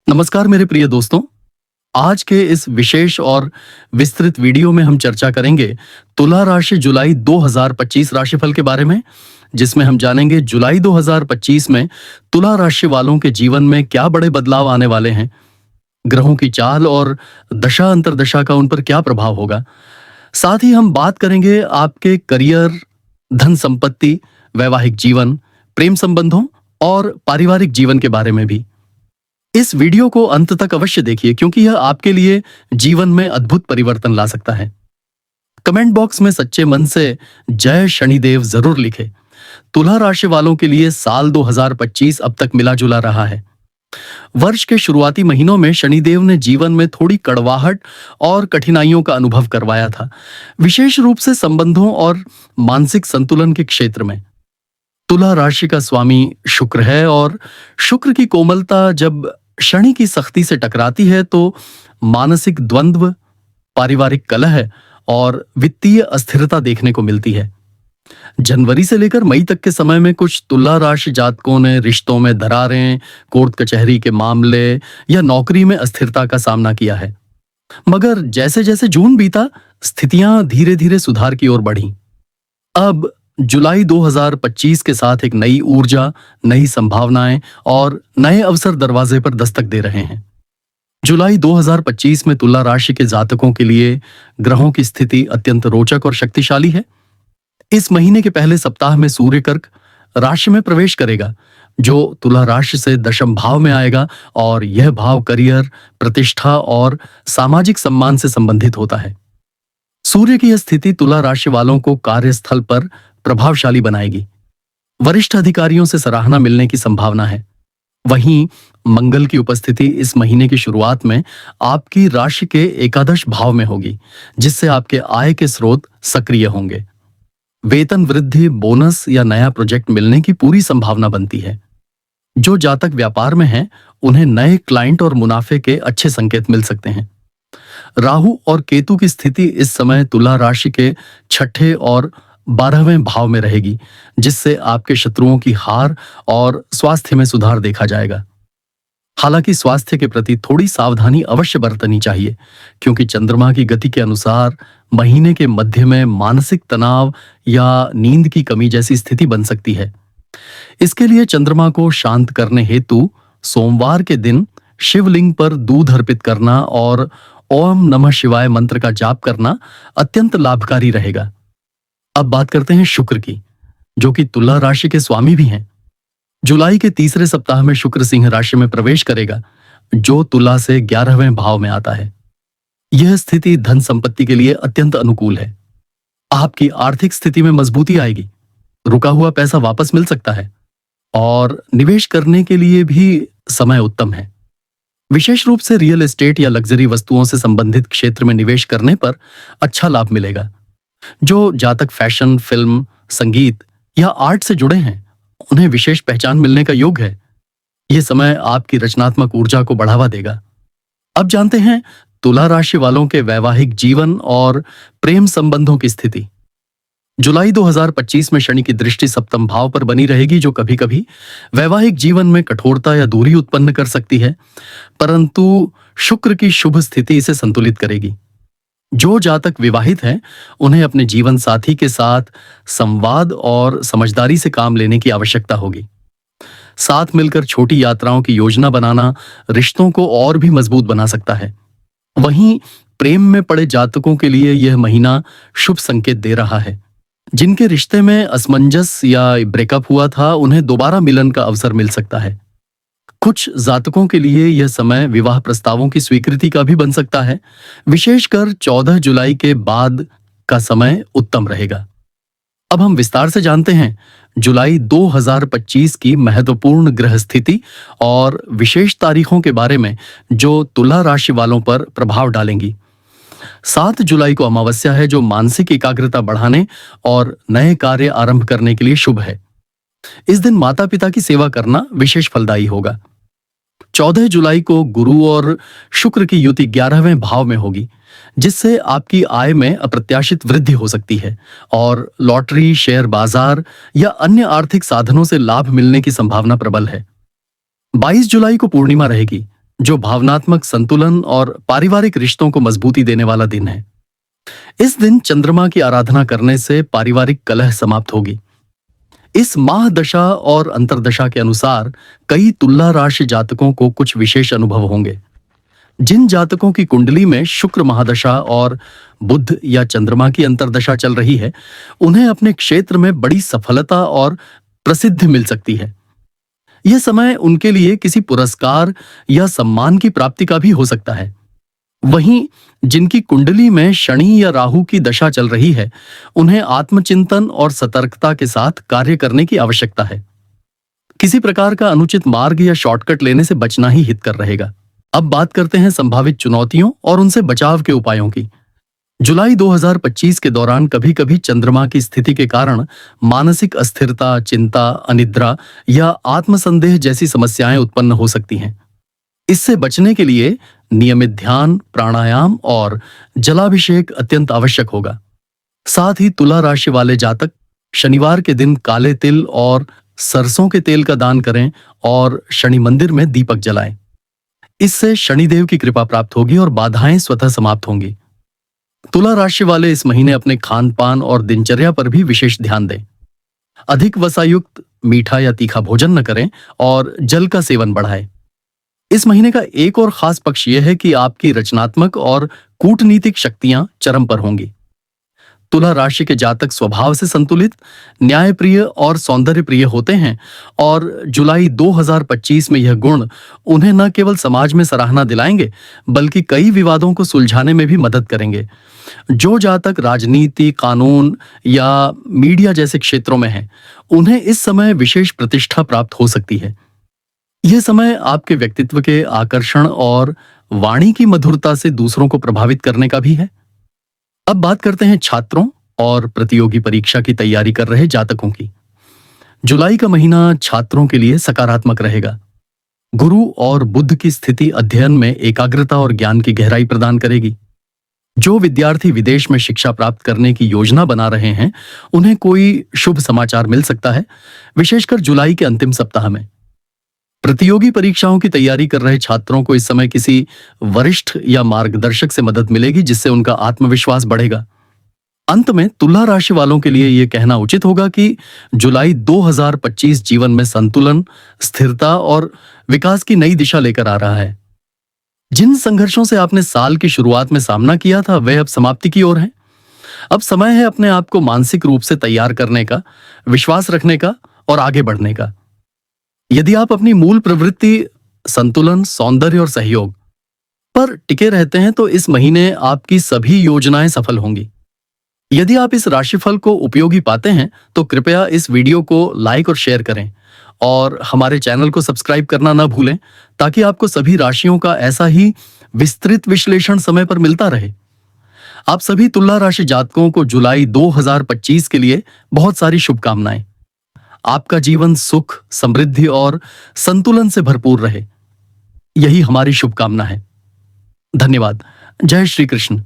नमस्कार मेरे प्रिय दोस्तों। आज के इस विशेष और विस्तृत वीडियो में हम चर्चा करेंगे तुला राशि जुलाई 2025 राशिफल के बारे में, जिसमें हम जानेंगे जुलाई 2025 में तुला राशि वालों के जीवन में क्या बड़े बदलाव आने वाले हैं, ग्रहों की चाल और दशा अंतर्दशा का उन पर क्या प्रभाव होगा। साथ ही हम बात करेंगे आपके करियर, धन संपत्ति, वैवाहिक जीवन, प्रेम संबंधों और पारिवारिक जीवन के बारे में भी। इस वीडियो को अंत तक अवश्य देखिए क्योंकि यह आपके लिए जीवन में अद्भुत परिवर्तन ला सकता है। कमेंट बॉक्स में सच्चे मन से जय शनिदेव जरूर लिखें। तुला राशि वालों के लिए साल 2025 अब तक मिला जुला रहा है। वर्ष के शुरुआती महीनों में शनिदेव ने जीवन में थोड़ी कड़वाहट और कठिनाइयों का अनुभव करवाया था, विशेष रूप से संबंधों और मानसिक संतुलन के क्षेत्र में। तुला राशि का स्वामी शुक्र है और शुक्र की कोमलता जब शनि की सख्ती से टकराती है तो मानसिक द्वंद्व, पारिवारिक कलह और वित्तीय अस्थिरता देखने को मिलती है। जनवरी से लेकर मई तक के समय में कुछ तुला राशि जातकों ने रिश्तों में दरारें, कोर्ट कचहरी के मामले या नौकरी में अस्थिरता का सामना किया है। मगर जैसे जैसे जून बीता, स्थितियां धीरे धीरे सुधार की ओर बढ़ी। अब जुलाई 2025 के साथ एक नई ऊर्जा, नई संभावनाएं और नए अवसर दरवाजे पर दस्तक दे रहे हैं। जुलाई 2025 में तुला राशि के जातकों के लिए ग्रहों की स्थिति अत्यंत रोचक और शक्तिशाली है। इस महीने के पहले सप्ताह में सूर्य कर्क राशि में प्रवेश करेगा, जो तुला राशि से दशम भाव में आएगा और यह भाव करियर, प्रतिष्ठा और सामाजिक सम्मान से संबंधित होता है। सूर्य की यह स्थिति तुला राशि वालों को कार्यस्थल पर प्रभावशाली बनाएगी। वरिष्ठ अधिकारियों से सराहना मिलने की संभावना है। वहीं मंगल की उपस्थिति इस महीने की शुरुआत में आपकी राशि के एकादश भाव में होगी, जिससे आपके आय के स्रोत सक्रिय होंगे। वेतन वृद्धि, बोनस या नया प्रोजेक्ट मिलने की पूरी संभावना बनती है। जो जातक व्यापार में हैं, उन्हें नए क्लाइंट और मुनाफे के अच्छे संकेत मिल सकते हैं। राहु और केतु की स्थिति इस समय तुला राशि के छठे और 12वें भाव में रहेगी, जिससे आपके शत्रुओं की हार और स्वास्थ्य में सुधार देखा जाएगा। हालांकि स्वास्थ्य के प्रति थोड़ी सावधानी अवश्य बरतनी चाहिए, क्योंकि चंद्रमा की गति के अनुसार महीने के मध्य में मानसिक तनाव या नींद की कमी जैसी स्थिति बन सकती है। इसके लिए चंद्रमा को शांत करने हेतु सोमवार के दिन शिवलिंग पर दूध अर्पित करना और ओम नमः शिवाय मंत्र का जाप करना अत्यंत लाभकारी रहेगा। अब बात करते हैं शुक्र की, जो कि तुला राशि के स्वामी भी हैं। जुलाई के तीसरे सप्ताह में शुक्र सिंह राशि में प्रवेश करेगा, जो तुला से 11वें भाव में आता है। यह स्थिति धन संपत्ति के लिए अत्यंत अनुकूल है। आपकी आर्थिक स्थिति में मजबूती आएगी, रुका हुआ पैसा वापस मिल सकता है और निवेश करने के लिए भी समय उत्तम है। विशेष रूप से रियल एस्टेट या लग्जरी वस्तुओं से संबंधित क्षेत्र में निवेश करने पर अच्छा लाभ मिलेगा। जो जातक फैशन, फिल्म, संगीत या आर्ट से जुड़े हैं, उन्हें विशेष पहचान मिलने का योग है। यह समय आपकी रचनात्मक ऊर्जा को बढ़ावा देगा। अब जानते हैं तुला राशि वालों के वैवाहिक जीवन और प्रेम संबंधों की स्थिति। जुलाई 2025 में शनि की दृष्टि सप्तम भाव पर बनी रहेगी, जो कभी कभी वैवाहिक जीवन में कठोरता या दूरी उत्पन्न कर सकती है, परंतु शुक्र की शुभ स्थिति इसे संतुलित करेगी। जो जातक विवाहित हैं, उन्हें अपने जीवन साथी के साथ संवाद और समझदारी से काम लेने की आवश्यकता होगी। साथ मिलकर छोटी यात्राओं की योजना बनाना रिश्तों को और भी मजबूत बना सकता है। वहीं प्रेम में पड़े जातकों के लिए यह महीना शुभ संकेत दे रहा है। जिनके रिश्ते में असमंजस या ब्रेकअप हुआ था, उन्हें दोबारा मिलन का अवसर मिल सकता है। कुछ जातकों के लिए यह समय विवाह प्रस्तावों की स्वीकृति का भी बन सकता है। विशेषकर 14 जुलाई के बाद का समय उत्तम रहेगा। अब हम विस्तार से जानते हैं जुलाई 2025 की महत्वपूर्ण ग्रह स्थिति और विशेष तारीखों के बारे में, जो तुला राशि वालों पर प्रभाव डालेंगी। 7 जुलाई को अमावस्या है, जो मानसिक एकाग्रता बढ़ाने और नए कार्य आरंभ करने के लिए शुभ है। इस दिन माता पिता की सेवा करना विशेष फलदायी होगा। 14 जुलाई को गुरु और शुक्र की युति 11वें भाव में होगी, जिससे आपकी आय में अप्रत्याशित वृद्धि हो सकती है और लॉटरी, शेयर बाजार या अन्य आर्थिक साधनों से लाभ मिलने की संभावना प्रबल है। 22 जुलाई को पूर्णिमा रहेगी, जो भावनात्मक संतुलन और पारिवारिक रिश्तों को मजबूती देने वाला दिन है। इस दिन चंद्रमा की आराधना करने से पारिवारिक कलह समाप्त होगी। इस माह दशा और अंतर्दशा के अनुसार कई तुला राशि जातकों को कुछ विशेष अनुभव होंगे। जिन जातकों की कुंडली में शुक्र महादशा और बुध या चंद्रमा की अंतर्दशा चल रही है, उन्हें अपने क्षेत्र में बड़ी सफलता और प्रसिद्धि मिल सकती है। यह समय उनके लिए किसी पुरस्कार या सम्मान की प्राप्ति का भी हो सकता है। वहीं जिनकी कुंडली में शनि या राहु की दशा चल रही है, उन्हें आत्मचिंतन और सतर्कता के साथ कार्य करने की आवश्यकता है। किसी प्रकार का अनुचित मार्ग या शॉर्टकट लेने से बचना ही हितकर रहेगा। अब बात करते हैं संभावित चुनौतियों और उनसे बचाव के उपायों की। जुलाई 2025 के दौरान कभी-कभी चंद्रमा की स्थिति के कारण मानसिक अस्थिरता, चिंता, अनिद्रा या आत्मसंदेह जैसी समस्याएं उत्पन्न हो सकती हैं। इससे बचने के लिए नियमित ध्यान, प्राणायाम और जलाभिषेक अत्यंत आवश्यक होगा। साथ ही तुला राशि वाले जातक शनिवार के दिन काले तिल और सरसों के तेल का दान करें और शनि मंदिर में दीपक जलाएं। इससे शनिदेव की कृपा प्राप्त होगी और बाधाएं स्वतः समाप्त होंगी। तुला राशि वाले इस महीने अपने खान पान और दिनचर्या पर भी विशेष ध्यान दें। अधिक वसायुक्त मीठा या तीखा भोजन न करें और जल का सेवन बढ़ाएं। इस महीने का एक और खास पक्ष यह है कि आपकी रचनात्मक और कूटनीतिक शक्तियां चरम पर होंगी। तुला राशि के जातक स्वभाव से संतुलित, न्यायप्रिय और सौंदर्य प्रिय होते हैं और जुलाई 2025 में यह गुण उन्हें न केवल समाज में सराहना दिलाएंगे, बल्कि कई विवादों को सुलझाने में भी मदद करेंगे। जो जातक राजनीति, कानून या मीडिया जैसे क्षेत्रों में हैं, उन्हें इस समय विशेष प्रतिष्ठा प्राप्त हो सकती है। यह समय आपके व्यक्तित्व के आकर्षण और वाणी की मधुरता से दूसरों को प्रभावित करने का भी है। अब बात करते हैं छात्रों और प्रतियोगी परीक्षा की तैयारी कर रहे जातकों की। जुलाई का महीना छात्रों के लिए सकारात्मक रहेगा। गुरु और बुध की स्थिति अध्ययन में एकाग्रता और ज्ञान की गहराई प्रदान करेगी। जो विद्यार्थी विदेश में शिक्षा प्राप्त करने की योजना बना रहे हैं, उन्हें कोई शुभ समाचार मिल सकता है, विशेषकर जुलाई के अंतिम सप्ताह में। प्रतियोगी परीक्षाओं की तैयारी कर रहे छात्रों को इस समय किसी वरिष्ठ या मार्गदर्शक से मदद मिलेगी, जिससे उनका आत्मविश्वास बढ़ेगा। अंत में तुला राशि वालों के लिए यह कहना उचित होगा कि जुलाई 2025 जीवन में संतुलन, स्थिरता और विकास की नई दिशा लेकर आ रहा है। जिन संघर्षों से आपने साल की शुरुआत में सामना किया था, वे अब समाप्ति की ओर हैं। अब समय है अपने आप को मानसिक रूप से तैयार करने का, विश्वास रखने का और आगे बढ़ने का। यदि आप अपनी मूल प्रवृत्ति संतुलन, सौंदर्य और सहयोग पर टिके रहते हैं, तो इस महीने आपकी सभी योजनाएं सफल होंगी। यदि आप इस राशिफल को उपयोगी पाते हैं, तो कृपया इस वीडियो को लाइक और शेयर करें और हमारे चैनल को सब्सक्राइब करना ना भूलें, ताकि आपको सभी राशियों का ऐसा ही विस्तृत विश्लेषण समय पर मिलता रहे। आप सभी तुला राशि जातकों को जुलाई 2025 के लिए बहुत सारी शुभकामनाएं। आपका जीवन सुख, समृद्धि और संतुलन से भरपूर रहे, यही हमारी शुभकामना है। धन्यवाद। जय श्री कृष्ण।